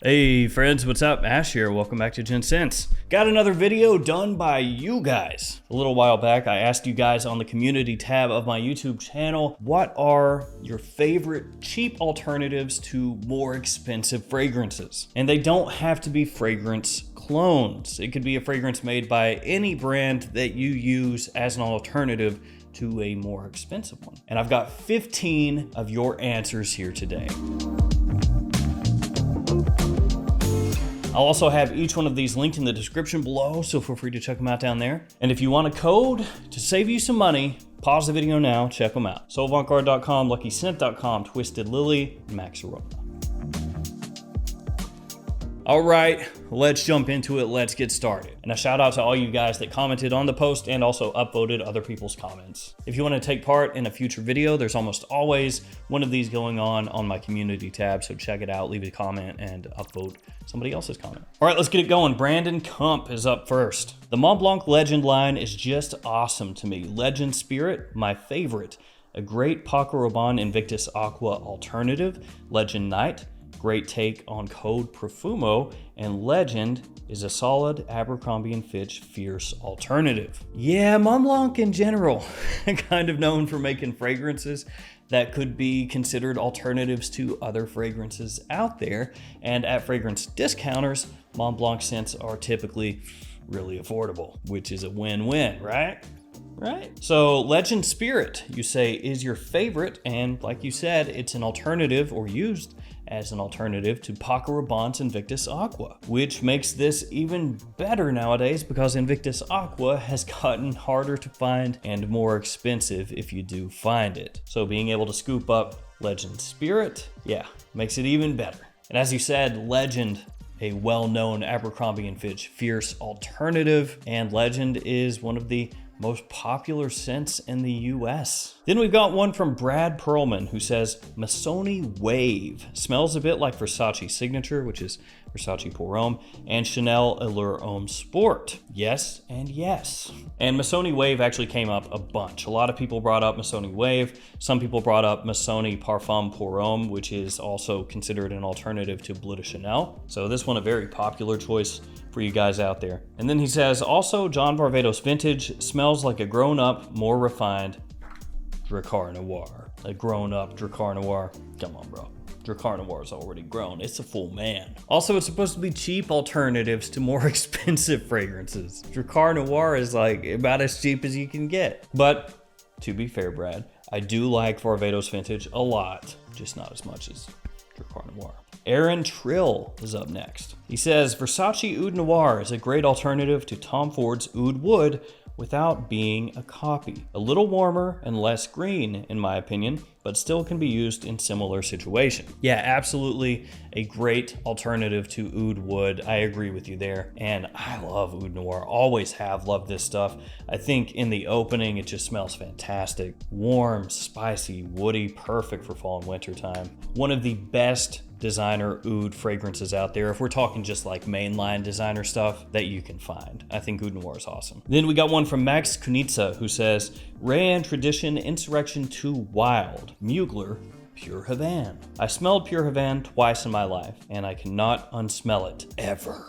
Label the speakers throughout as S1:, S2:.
S1: Hey friends, what's up? Ash here. Welcome back to Gents. Got another video done by you guys. A little while back, I asked you guys on the community tab of my YouTube channel, what are your favorite cheap alternatives to more expensive fragrances? And they don't have to be fragrance clones. It could be a fragrance made by any brand that you use as an alternative to a more expensive one. And I've got 15 of your answers here today. I'll also have each one of these linked in the description below, so feel free to check them out down there. And if you want a code to save you some money, pause the video now, check them out. SoulAvantGarde.com, LuckyScent.com, Twisted Lily, Max Aroma. All right, let's jump into it. Let's get started. And a shout out to all you guys that commented on the post and also upvoted other people's comments. If you want to take part in a future video, there's almost always one of these going on my community tab. So check it out, leave a comment and upvote somebody else's comment. All right, let's get it going. Brandon Kump is up first. The Montblanc Legend line is just awesome to me. Legend Spirit, my favorite. A great Paco Rabanne Invictus Aqua alternative. Legend Night, great take on Code Profumo, and Legend is a solid Abercrombie & Fitch Fierce alternative. Yeah, Montblanc in general, kind of known for making fragrances that could be considered alternatives to other fragrances out there. And at fragrance discounters, Montblanc scents are typically really affordable, which is a win-win, right? Right? So Legend Spirit, you say, is your favorite, and like you said, it's an alternative or used as an alternative to Paco Rabanne's Invictus Aqua, which makes this even better nowadays because Invictus Aqua has gotten harder to find and more expensive if you do find it. So being able to scoop up Legend Spirit, yeah, makes it even better. And as you said, Legend, a well-known Abercrombie & Fitch Fierce alternative, and Legend is one of the most popular scents in the US. Then we've got one from Brad Pearlman who says, Missoni Wave. Smells a bit like Versace Signature, which is Versace Porum, and Chanel Allure Homme Sport. Yes and yes. And Missoni Wave actually came up a bunch. A lot of people brought up Missoni Wave. Some people brought up Missoni Parfum Porum, which is also considered an alternative to Bleu de Chanel. So this one a very popular choice for you guys out there. And then he says, also John Varvatos Vintage smells like a grown-up, more refined Dracar Noir. A grown-up Dracar Noir. Come on, bro. Dracar Noir is already grown. It's a full man. Also, it's supposed to be cheap alternatives to more expensive fragrances. Dracar Noir is like about as cheap as you can get. But to be fair, Brad, I do like Varvatos Vintage a lot, just not as much as Dracar Noir. Aaron Trill is up next. He says, Versace Oud Noir is a great alternative to Tom Ford's Oud Wood without being a copy. A little warmer and less green, in my opinion, but still can be used in similar situation. Yeah, absolutely a great alternative to Oud Wood. I agree with you there. And I love Oud Noir, always have loved this stuff. I think in the opening, it just smells fantastic. Warm, spicy, woody, perfect for fall and winter time. One of the best designer oud fragrances out there, if we're talking just like mainline designer stuff that you can find. I think Oud Noir is awesome. Then we got one from Max Kunitsa who says, Rayan Tradition Insurrection 2 Wild, Mueller Pure Havane. I smelled Pure Havane twice in my life and I cannot unsmell it ever.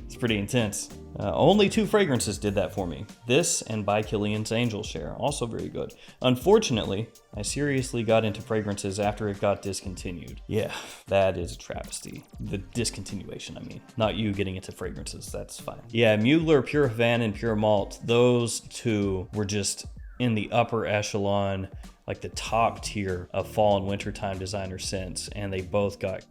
S1: It's pretty intense. Only 2 fragrances did that for me. This and by Killians Angel share, also very good. Unfortunately, I seriously got into fragrances after it got discontinued. Yeah, that is a travesty. The discontinuation, I mean. Not you getting into fragrances, that's fine. Yeah, Mueller Pure Havane and Pure Malt, those 2 were just in the upper echelon, like the top tier of fall and wintertime designer scents, and they both got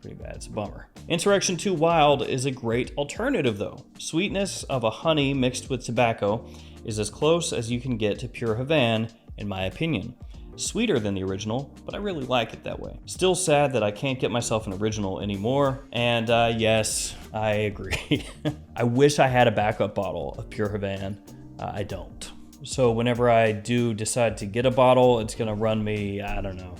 S1: pretty bad. It's a bummer. Insurrection 2 Wild is a great alternative though. Sweetness of a honey mixed with tobacco is as close as you can get to Pure Havane, in my opinion. Sweeter than the original, but I really like it that way. Still sad that I can't get myself an original anymore, and yes, I agree. I wish I had a backup bottle of Pure Havane. I don't. So whenever I do decide to get a bottle, it's gonna run me, I don't know,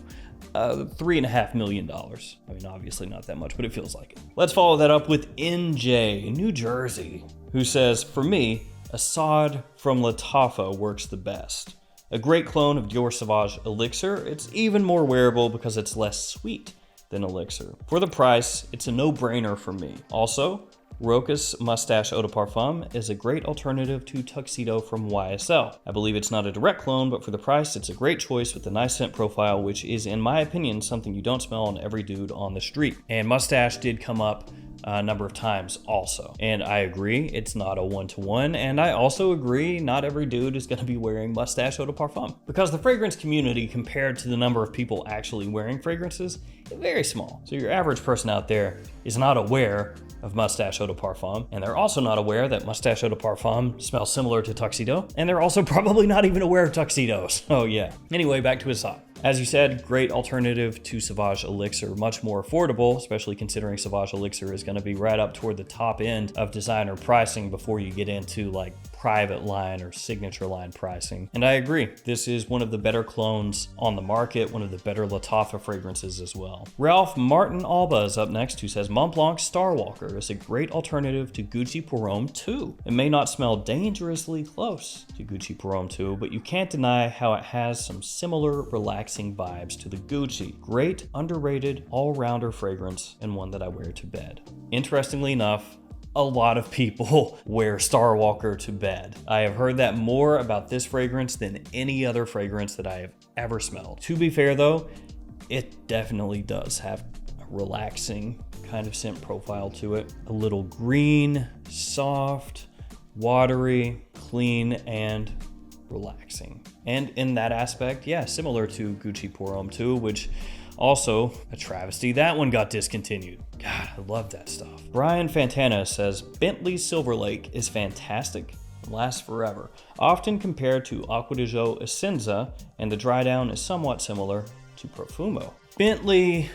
S1: $3.5 million. I mean, obviously not that much, but it feels like it. Let's follow that up with NJ, New Jersey, who says, for me, Assad from Lattafa works the best. A great clone of Dior Sauvage Elixir, it's even more wearable because it's less sweet than Elixir. For the price, it's a no-brainer for me. Also, Roca's Mustache Eau de Parfum is a great alternative to Tuxedo from YSL. I believe it's not a direct clone, but for the price, it's a great choice with a nice scent profile, which is, in my opinion, something you don't smell on every dude on the street. And Mustache did come up a number of times also. And I agree, it's not a one-to-one. And I also agree, not every dude is gonna be wearing Mustache Eau de Parfum. Because the fragrance community, compared to the number of people actually wearing fragrances, is very small. So your average person out there is not aware of Mustache Eau de Parfum, and they're also not aware that Mustache Eau de Parfum smells similar to Tuxedo, and they're also probably not even aware of Tuxedo, so yeah. Anyway, back to his side. As you said, great alternative to Sauvage Elixir, much more affordable, especially considering Sauvage Elixir is gonna be right up toward the top end of designer pricing before you get into like private line or signature line pricing. And I agree, this is one of the better clones on the market, one of the better Lattafa fragrances as well. Ralph Martin Alba is up next, who says Montblanc Starwalker is a great alternative to Gucci Porum 2. It may not smell dangerously close to Gucci Porum 2, but you can't deny how it has some similar relaxing vibes to the Gucci. Great, underrated, all-rounder fragrance, and one that I wear to bed. Interestingly enough, a lot of people wear Starwalker to bed. I have heard that more about this fragrance than any other fragrance that I have ever smelled. To be fair though, it definitely does have a relaxing kind of scent profile to it. A little green, soft, watery, clean, and relaxing. And in that aspect, yeah, similar to Gucci Porum 2, which also a travesty, that one got discontinued. God, I love that stuff. Brian Fantana says, Bentley Silver Lake is fantastic, lasts forever. Often compared to Acqua di Gio Essenza, and the dry down is somewhat similar to Profumo. Bentley,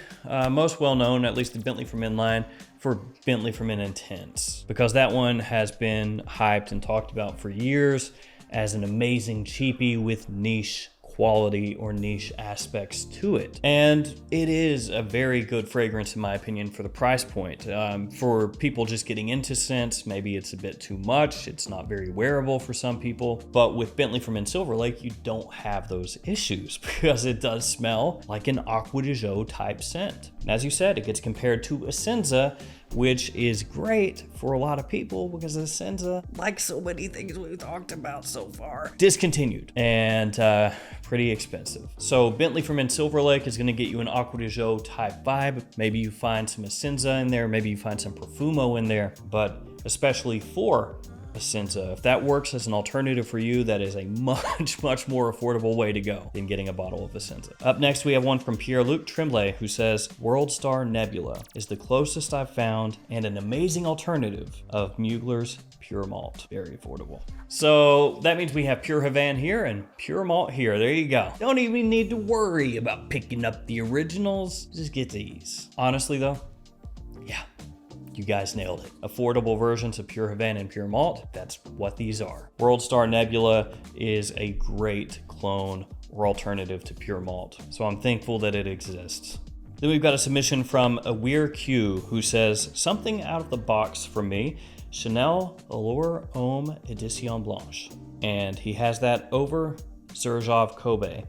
S1: most well known, at least the Bentley from Inline, for Bentley from Intense, because that one has been hyped and talked about for years as an amazing cheapie with niche quality or niche aspects to it. And it is a very good fragrance in my opinion for the price point. For people just getting into scents, maybe it's a bit too much. It's not very wearable for some people. But with Bentley from Silver Lake, you don't have those issues because it does smell like an Acqua di Gio type scent. And as you said, it gets compared to Essenza, which is great for a lot of people because Essenza, like so many things we've talked about so far, discontinued and pretty expensive. So Bentley from Silver Lake is gonna get you an Acqua di Gio type vibe. Maybe you find some Essenza in there, maybe you find some Profumo in there, but especially for Essenza, if that works as an alternative for you, that is a much more affordable way to go than getting a bottle of Essenza. Up next, we have one from Pierre-Luc Tremblay, who says, World Star Nebula is the closest I've found and an amazing alternative of Mueller's Pure Malt. Very affordable. So that means we have Pure Havane here and Pure Malt here. There you go. Don't even need to worry about picking up the originals. Just get these. Honestly though, yeah, you guys nailed it. Affordable versions of Pure Havane and Pure Malt, that's what these are. World Star Nebula is a great clone or alternative to Pure Malt, so I'm thankful that it exists. Then we've got a submission from Awir Q, who says, something out of the box for me, Chanel Allure Homme Edition Blanche. And he has that over Xerjoff Kobe.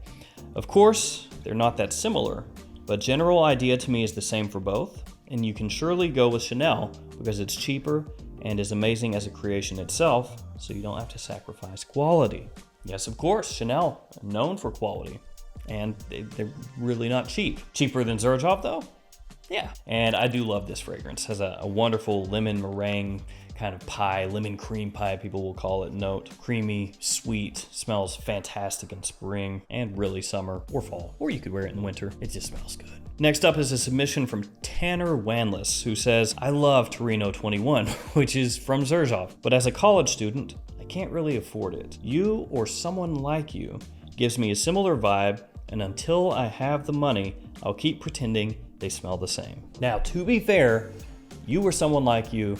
S1: Of course, they're not that similar, but general idea to me is the same for both. And you can surely go with Chanel because it's cheaper and is amazing as a creation itself, so you don't have to sacrifice quality. Yes, of course, Chanel, known for quality, and they're really not cheap. Cheaper than Xerjoff though? Yeah, and I do love this fragrance. It has a wonderful lemon meringue kind of pie, lemon cream pie, people will call it, note. Creamy, sweet, smells fantastic in spring and really summer or fall, or you could wear it in winter. It just smells good. Next up is a submission from Tanner Wanless, who says, I love Torino 21, which is from Xerjoff, but as a college student, I can't really afford it. You or someone like you gives me a similar vibe, and until I have the money, I'll keep pretending they smell the same. Now, to be fair, you or someone like you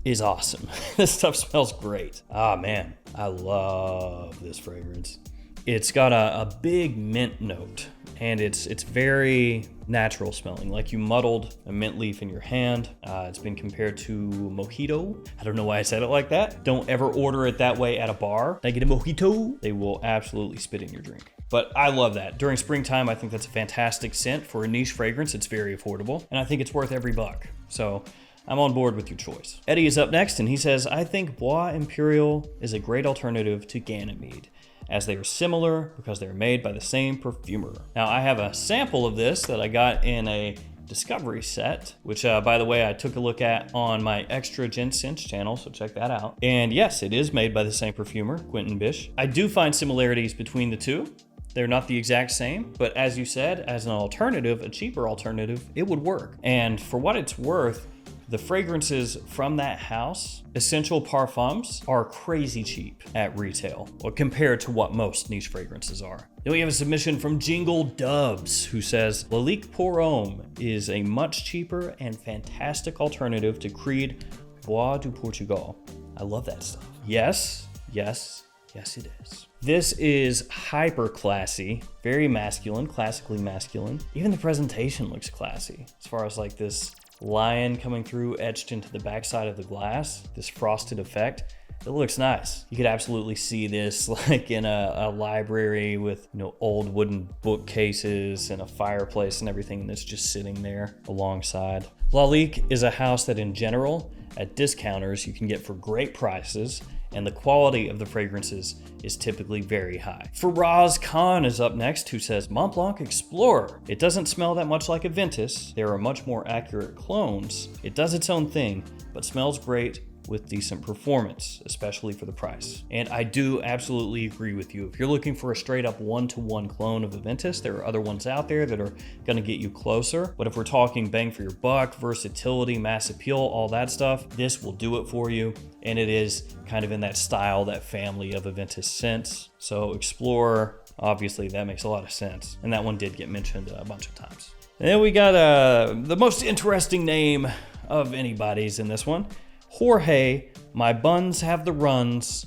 S1: is awesome. This stuff smells great. Ah man, I love this fragrance. It's got a big mint note, and it's very natural smelling, like you muddled a mint leaf in your hand. It's been compared to mojito. I don't know why I said it like that. Don't ever order it that way at a bar. I get a mojito, they will absolutely spit in your drink. But I love that. During springtime, I think that's a fantastic scent. For a niche fragrance, it's very affordable, and I think it's worth every buck. So I'm on board with your choice. Eddie is up next, and he says, I think Bois Imperial is a great alternative to Ganymede, as they are similar because they're made by the same perfumer. Now, I have a sample of this that I got in a discovery set, which by the way, I took a look at on my extra Gents channel, so check that out. And yes, it is made by the same perfumer, Quentin Bish. I do find similarities between the two. They're not the exact same, but as you said, as an alternative, a cheaper alternative, it would work. And for what it's worth, the fragrances from that house, Essential Parfums, are crazy cheap at retail, or compared to what most niche fragrances are. Then we have a submission from Jingle Dubs, who says, Lalique Porum is a much cheaper and fantastic alternative to Creed Bois du Portugal. I love that stuff. Yes, yes, yes it is. This is hyper classy, very masculine, classically masculine. Even the presentation looks classy, as far as like this lion coming through etched into the backside of the glass, this frosted effect. It looks nice. You could absolutely see this like in a library with, you know, old wooden bookcases and a fireplace and everything that's just sitting there alongside. Lalique is a house that in general, at discounters, you can get for great prices, and the quality of the fragrances is typically very high. Faraz Khan is up next, who says, Montblanc Explorer. It doesn't smell that much like a Ventus. There are much more accurate clones. It does its own thing, but smells great with decent performance, especially for the price. And I do absolutely agree with you. If you're looking for a straight up one-to-one clone of a Ventus, there are other ones out there that are gonna get you closer. But if we're talking bang for your buck, versatility, mass appeal, all that stuff, this will do it for you. And it is kind of in that style, that family of a Ventus scents. So Explorer, obviously that makes a lot of sense. And that one did get mentioned a bunch of times. And then we got the most interesting name of anybody's in this one. Jorge, my buns have the runs,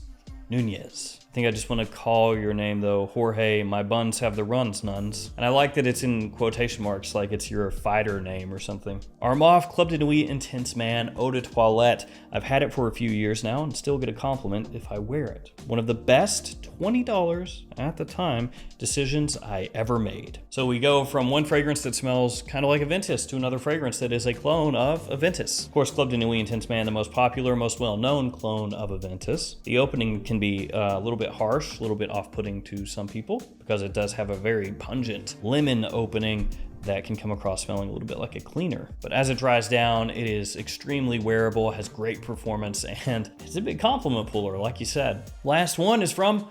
S1: Nunez. I think I just want to call your name though, Jorge, my buns have the runs, nuns. And I like that it's in quotation marks, like it's your fighter name or something. Armaf Club de Nuit Intense Man Eau de Toilette. I've had it for a few years now and still get a compliment if I wear it. One of the best $20 at the time decisions I ever made. So we go from one fragrance that smells kind of like a Ventus to another fragrance that is a clone of a Ventus. Of course, Club de Nuit Intense Man, the most popular, most well-known clone of a Ventus. The opening can be a little bit harsh, a little bit off-putting to some people because it does have a very pungent lemon opening that can come across smelling a little bit like a cleaner. But as it dries down, it is extremely wearable, has great performance, and it's a big compliment puller, like you said. Last one is from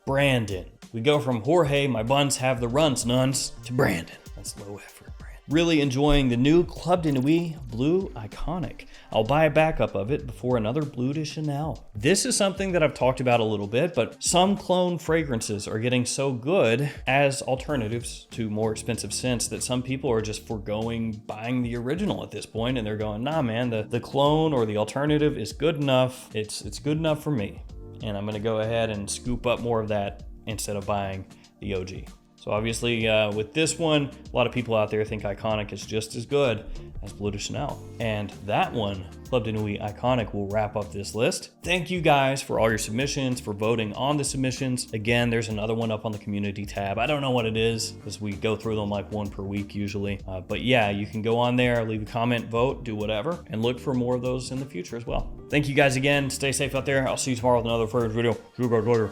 S1: Brandon. We go from Jorge, my buns have the runs, nuns, to Brandon. That's low effort, Brandon. Really enjoying the new Club de Nuit Blue Iconic. I'll buy a backup of it before another Blue de Chanel. This is something that I've talked about a little bit, but some clone fragrances are getting so good as alternatives to more expensive scents that some people are just foregoing buying the original at this point, and they're going, nah man, the clone or the alternative is good enough. It's good enough for me. And I'm gonna go ahead and scoop up more of that instead of buying the OG. So obviously with this one, a lot of people out there think Iconic is just as good as Bleu de Chanel. And that one, Club de Nuit Iconic, will wrap up this list. Thank you guys for all your submissions, for voting on the submissions. Again, there's another one up on the community tab. I don't know what it is because we go through them like one per week usually. But yeah, you can go on there, leave a comment, vote, do whatever, and look for more of those in the future as well. Thank you guys again. Stay safe out there. I'll see you tomorrow with another fragrance video. See you guys later.